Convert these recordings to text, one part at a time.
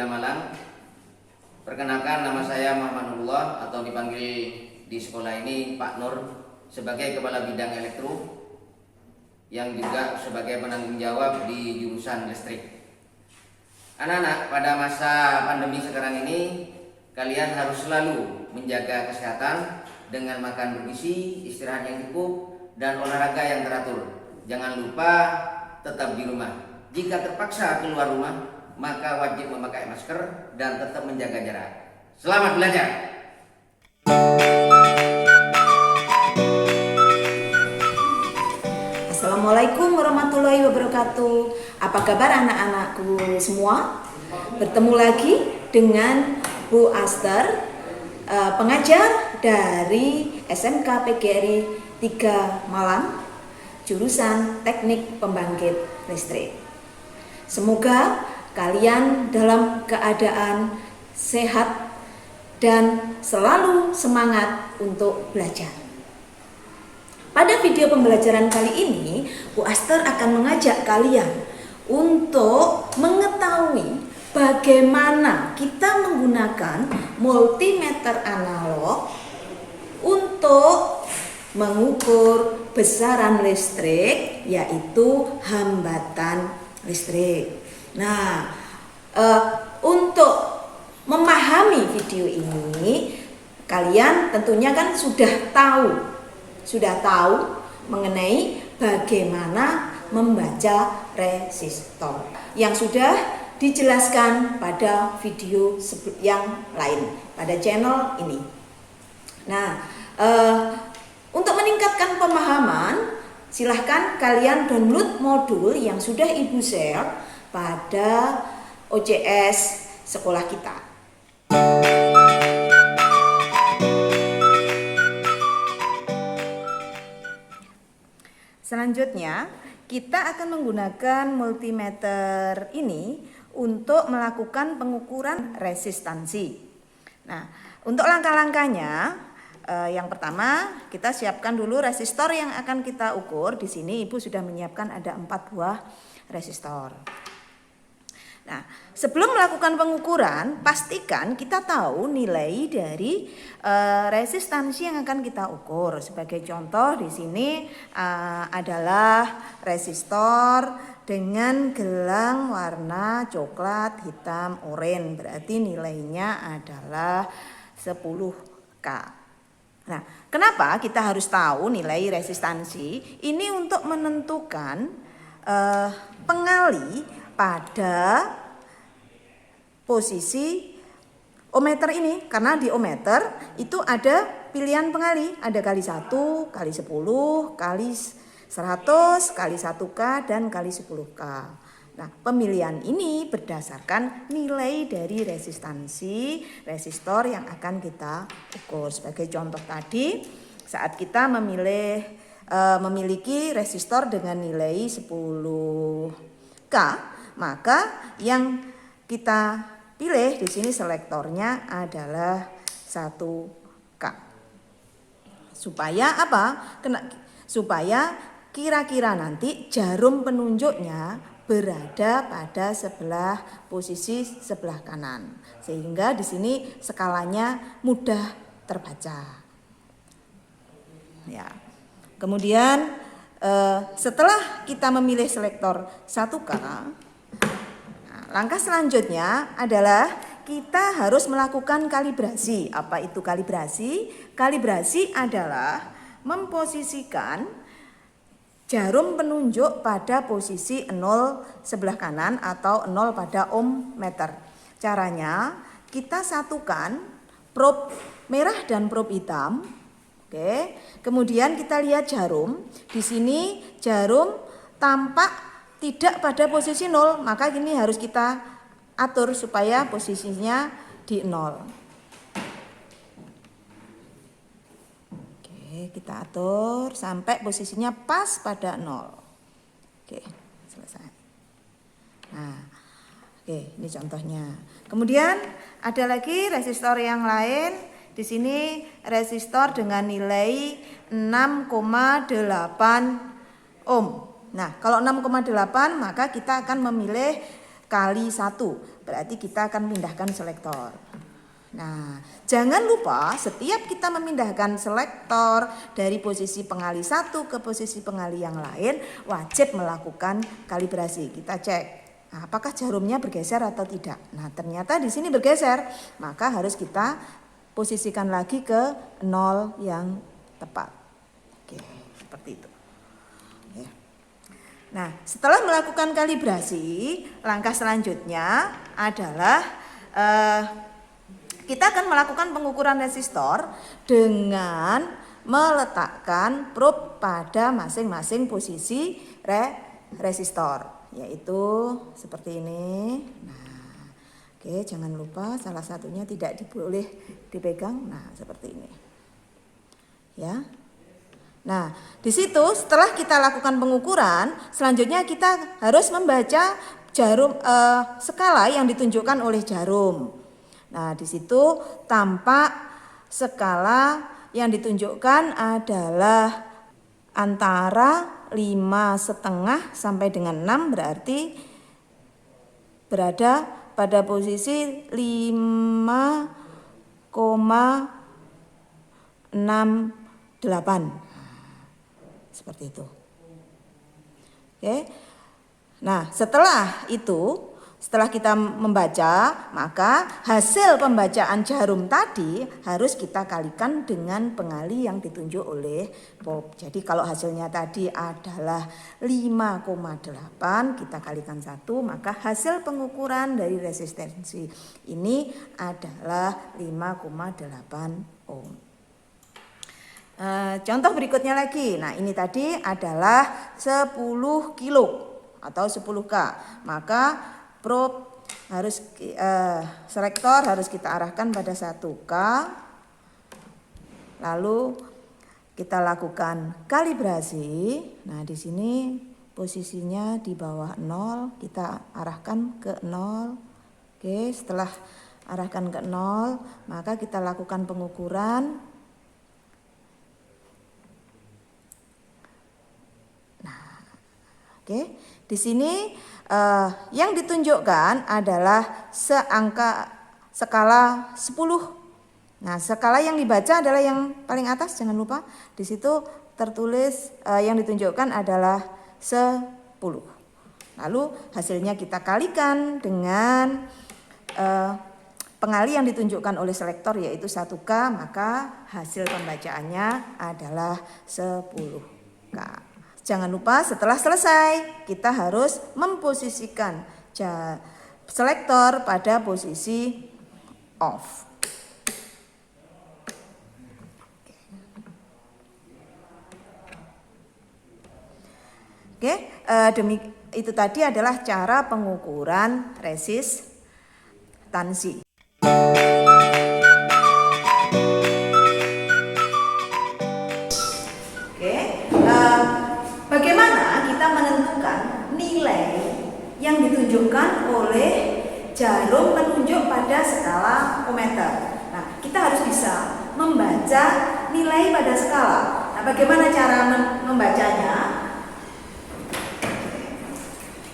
Kota Malang. Perkenalkan, nama saya Muhammad Nurullah atau dipanggil di sekolah ini Pak Nur, sebagai Kepala Bidang Elektro yang juga sebagai penanggung jawab di jurusan listrik. Anak-anak, pada masa pandemi sekarang ini kalian harus selalu menjaga kesehatan dengan makan bergizi, istirahat yang cukup, dan olahraga yang teratur. Jangan lupa tetap di rumah. Jika terpaksa keluar rumah, maka wajib memakai masker dan tetap menjaga jarak. Selamat belajar. Assalamualaikum warahmatullahi wabarakatuh. Apa kabar anak-anakku semua? Bertemu lagi dengan Bu Aster, pengajar dari SMK PGRI 3 Malang, jurusan Teknik Pembangkit Listrik. Semoga kalian dalam keadaan sehat dan selalu semangat untuk belajar. Pada video pembelajaran kali ini, Bu Aster akan mengajak kalian untuk mengetahui bagaimana kita menggunakan multimeter analog untuk mengukur besaran listrik, yaitu hambatan listrik. Nah, untuk memahami video ini, kalian tentunya kan sudah tahu mengenai bagaimana membaca resistor yang sudah dijelaskan pada video yang lain pada channel ini. Nah, untuk meningkatkan pemahaman, silahkan kalian download modul yang sudah Ibu share pada OJS sekolah kita. Selanjutnya, kita akan menggunakan multimeter ini untuk melakukan pengukuran resistansi. Nah, untuk langkah-langkahnya, yang pertama, kita siapkan dulu resistor yang akan kita ukur. Di sini Ibu sudah menyiapkan ada 4 buah resistor. Nah, sebelum melakukan pengukuran, pastikan kita tahu nilai dari resistansi yang akan kita ukur. Sebagai contoh di sini adalah resistor dengan gelang warna coklat, hitam, oranye. Berarti nilainya adalah 10K. Nah, kenapa kita harus tahu nilai resistansi? Ini untuk menentukan pengali pada posisi ohmmeter ini. Karena di ohmmeter itu ada pilihan pengali. Ada kali 1, kali 10, kali 100, kali 1K, dan kali 10K. Nah, pemilihan ini berdasarkan nilai dari resistansi resistor yang akan kita ukur. Sebagai contoh tadi, saat kita memiliki resistor dengan nilai 10K, maka yang kita pilih di sini selektornya adalah 1K. Supaya apa? Supaya kira-kira nanti jarum penunjuknya berada pada posisi sebelah kanan, sehingga di sini skalanya mudah terbaca. Ya. Kemudian setelah kita memilih selektor 1K, langkah selanjutnya adalah kita harus melakukan kalibrasi. Apa itu kalibrasi? Kalibrasi adalah memposisikan jarum penunjuk pada posisi 0 sebelah kanan atau 0 pada ohmmeter. Caranya kita satukan probe merah dan probe hitam. Oke. Kemudian kita lihat jarum. Di sini jarum tampak tidak pada posisi 0, maka ini harus kita atur supaya posisinya di 0. Kita atur sampai posisinya pas pada 0. Oke, selesai. Nah, oke, ini contohnya. Kemudian ada lagi resistor yang lain. Di sini resistor dengan nilai 6,8 ohm. Nah, kalau 6,8 maka kita akan memilih kali 1. Berarti kita akan pindahkan selektor. Nah, jangan lupa setiap kita memindahkan selektor dari posisi pengali 1 ke posisi pengali yang lain, wajib melakukan kalibrasi. Kita cek, nah, apakah jarumnya bergeser atau tidak. Nah, ternyata di sini bergeser, maka harus kita posisikan lagi ke 0 yang tepat. Oke, seperti itu. Ya. Nah, setelah melakukan kalibrasi, langkah selanjutnya adalah kita akan melakukan pengukuran resistor dengan meletakkan probe pada masing-masing posisi resistor, yaitu seperti ini. Nah, oke, jangan lupa salah satunya tidak boleh dipegang. Nah, seperti ini. Ya. Nah, di situ setelah kita lakukan pengukuran, selanjutnya kita harus membaca jarum skala yang ditunjukkan oleh jarum. Nah, di situ tampak skala yang ditunjukkan adalah antara 5,5 sampai dengan 6, berarti berada pada posisi 5,68. Seperti itu. Oke. Nah, setelah kita membaca, maka hasil pembacaan jarum tadi harus kita kalikan dengan pengali yang ditunjuk oleh Bob. Jadi kalau hasilnya tadi adalah 5,8, kita kalikan 1, maka hasil pengukuran dari resistensi ini adalah 5,8 ohm. Contoh berikutnya lagi. Nah, ini tadi adalah 10 kilo atau 10K. Maka probe harus selektor harus kita arahkan pada 1K. Lalu kita lakukan kalibrasi. Nah, di sini posisinya di bawah 0, kita arahkan ke 0. Oke, setelah arahkan ke 0, maka kita lakukan pengukuran. Oke, di sini yang ditunjukkan adalah skala 10. Nah, skala yang dibaca adalah yang paling atas, jangan lupa. Di situ tertulis yang ditunjukkan adalah 10. Lalu hasilnya kita kalikan dengan pengali yang ditunjukkan oleh selektor, yaitu 1K, maka hasil pembacaannya adalah 10K. Jangan lupa setelah selesai kita harus memposisikan selektor pada posisi off. Oke, itu tadi adalah cara pengukuran resistansi. Bagaimana kita menentukan nilai yang ditunjukkan oleh jarum penunjuk pada skala ohmmeter? Nah, kita harus bisa membaca nilai pada skala. Nah, bagaimana cara membacanya?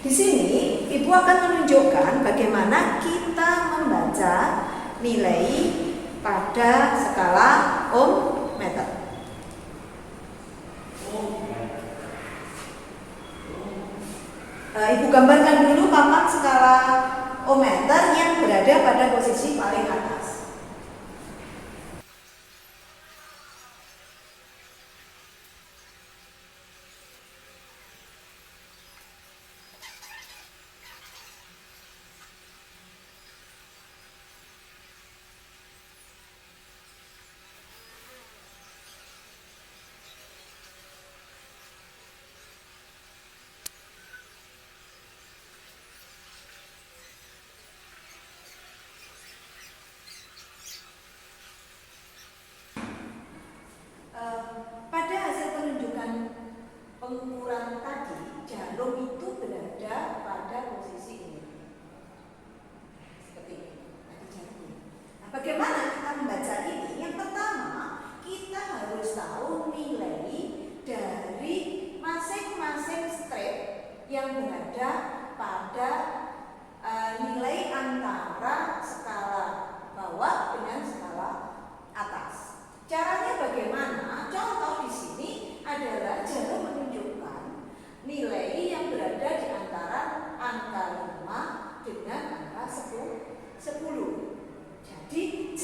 Di sini Ibu akan menunjukkan bagaimana kita membaca nilai pada skala ohmmeter. Ibu gambarkan dulu papan skala ohmmeter yang berada pada posisi paling atas. Pada hasil penunjukan pengukuran tadi, jarum itu berada pada posisi ini. Seperti ini. Nah, bagaimana kita membaca ini? Yang pertama, kita harus tahu nilai dari masing-masing strip yang berada pada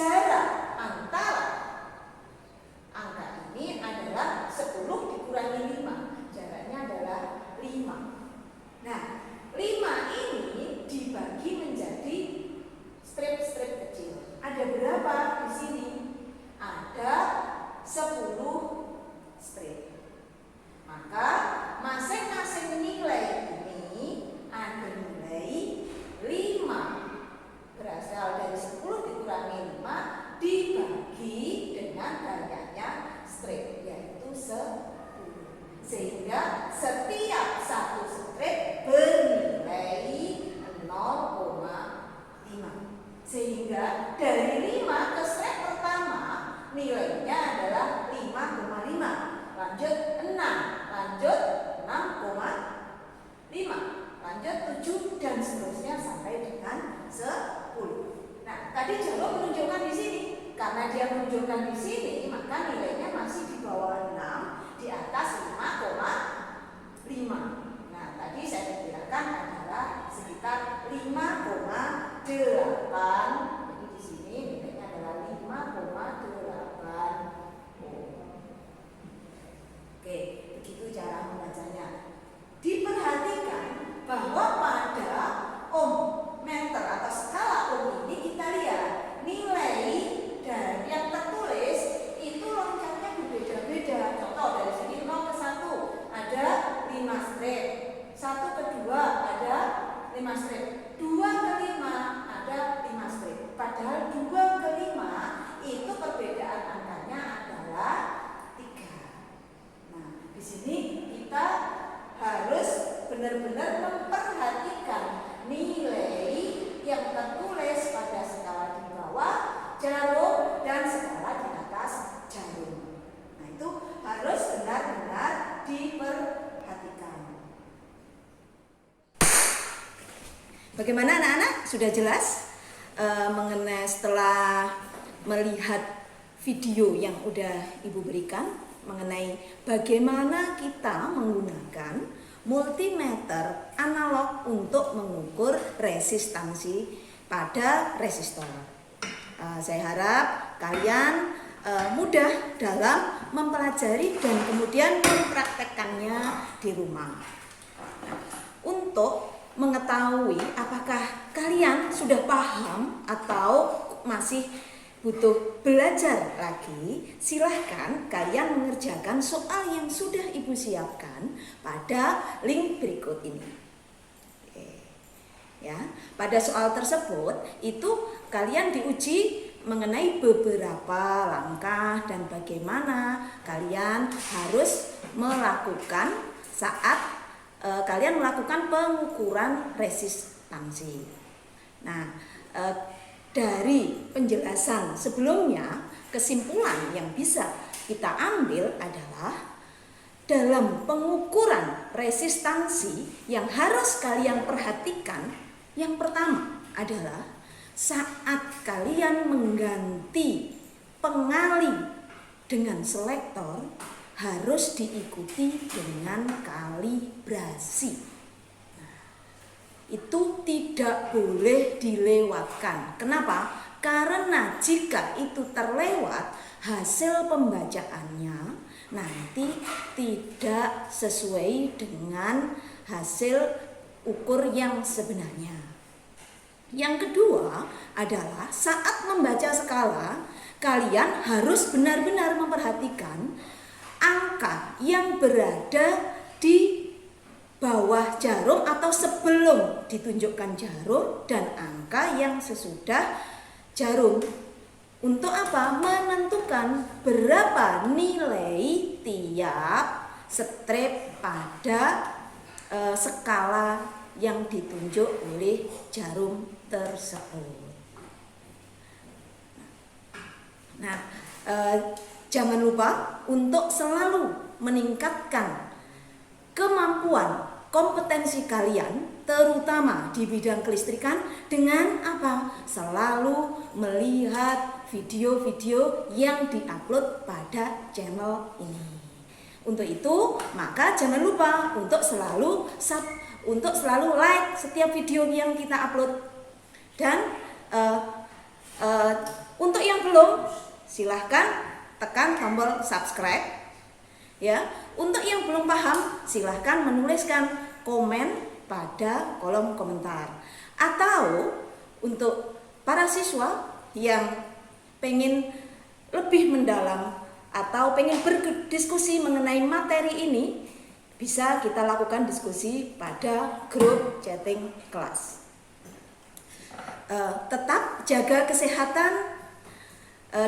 jarak antara angka ini adalah 10 dikurangi 5. Jaraknya adalah 5. Nah, 5 ini dibagi menjadi strip-strip kecil. Ada berapa di sini? Ada 10 strip. Maka masing-masing nilai ini ada nilai 5 berasal dari 10 dikurangi 5 dibagi dengan banyaknya strip, yaitu 10. Sehingga setiap satu strip bernilai 0,5. Sehingga dari 5 ke strip pertama nilainya adalah 5,5. Lanjut 6, lanjut 6,5, lanjut 7 dan seterusnya sampai dengan 10. Nah, tadi Jarum menunjukkan di sini. Karena dia menunjukkan di sini, maka nilainya masih di bawah 6, di atas 5,5. Nah, tadi saya perkirakan adalah sekitar 5,8. Jadi di sini nilainya adalah 5,8. Oke, begitu cara membacanya. Diperhatikan bahwa pada ohm meter atau skala ohm ini kita lihat nilai dan yang tertulis itu loncatnya berbeda-beda. Contoh dari sini 0 ke 1 ada 5 strip, 1 ke 2 ada 5 strip, 2 ke 5 ada 5 strip. Padahal 2 ke 5 itu perbedaan angkanya adalah 3. Nah, di sini kita harus benar-benar memperhatikan nilai yang tertulis pada skala di bawah jarum dan skala di atas jarum. Nah, itu harus benar-benar diperhatikan. Bagaimana anak-anak? Sudah jelas mengenai setelah melihat video yang udah Ibu berikan mengenai bagaimana kita menggunakan multimeter analog untuk mengukur resistansi pada resistor. Saya harap kalian mudah dalam mempelajari dan kemudian mempraktekkannya di rumah. Untuk mengetahui apakah kalian sudah paham atau masih butuh belajar lagi, silahkan kalian mengerjakan soal yang sudah Ibu siapkan pada link berikut ini. Oke. Ya, pada soal tersebut itu kalian diuji mengenai beberapa langkah dan bagaimana kalian harus melakukan saat kalian melakukan pengukuran resistansi. Nah, dari penjelasan sebelumnya, kesimpulan yang bisa kita ambil adalah dalam pengukuran resistansi yang harus kalian perhatikan, yang pertama adalah saat kalian mengganti pengali dengan selektor harus diikuti dengan kalibrasi. Itu tidak boleh dilewatkan. Kenapa? Karena jika itu terlewat, hasil pembacaannya nanti tidak sesuai dengan hasil ukur yang sebenarnya. Yang kedua adalah saat membaca skala, kalian harus benar-benar memperhatikan angka yang berada di bawah jarum atau sebelum ditunjukkan jarum dan angka yang sesudah jarum. Untuk apa? Menentukan berapa nilai tiap strip pada skala yang ditunjuk oleh jarum tersebut. Nah, jangan lupa untuk selalu meningkatkan kemampuan kompetensi kalian terutama di bidang kelistrikan dengan apa? Selalu melihat video-video yang diupload pada channel ini. Untuk itu, maka jangan lupa untuk selalu like setiap video yang kita upload. Dan untuk yang silahkan tekan tombol subscribe. Ya, untuk yang belum paham, silahkan menuliskan komen pada kolom komentar. Atau untuk para siswa yang pengen lebih mendalam atau pengen berdiskusi mengenai materi ini, bisa kita lakukan diskusi pada grup chatting kelas. Tetap jaga kesehatan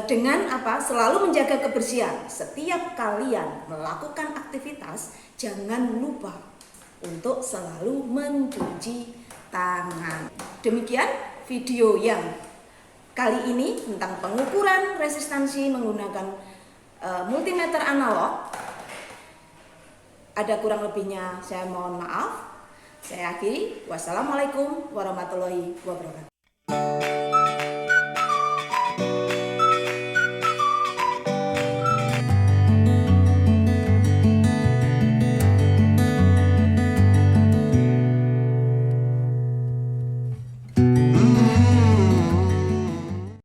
dengan apa? Selalu menjaga kebersihan. Setiap kalian melakukan aktivitas, jangan lupa untuk selalu mencuci tangan. Demikian video yang kali ini tentang pengukuran resistansi menggunakan multimeter analog. Ada kurang lebihnya saya mohon maaf. Saya akhiri. Wassalamualaikum warahmatullahi wabarakatuh.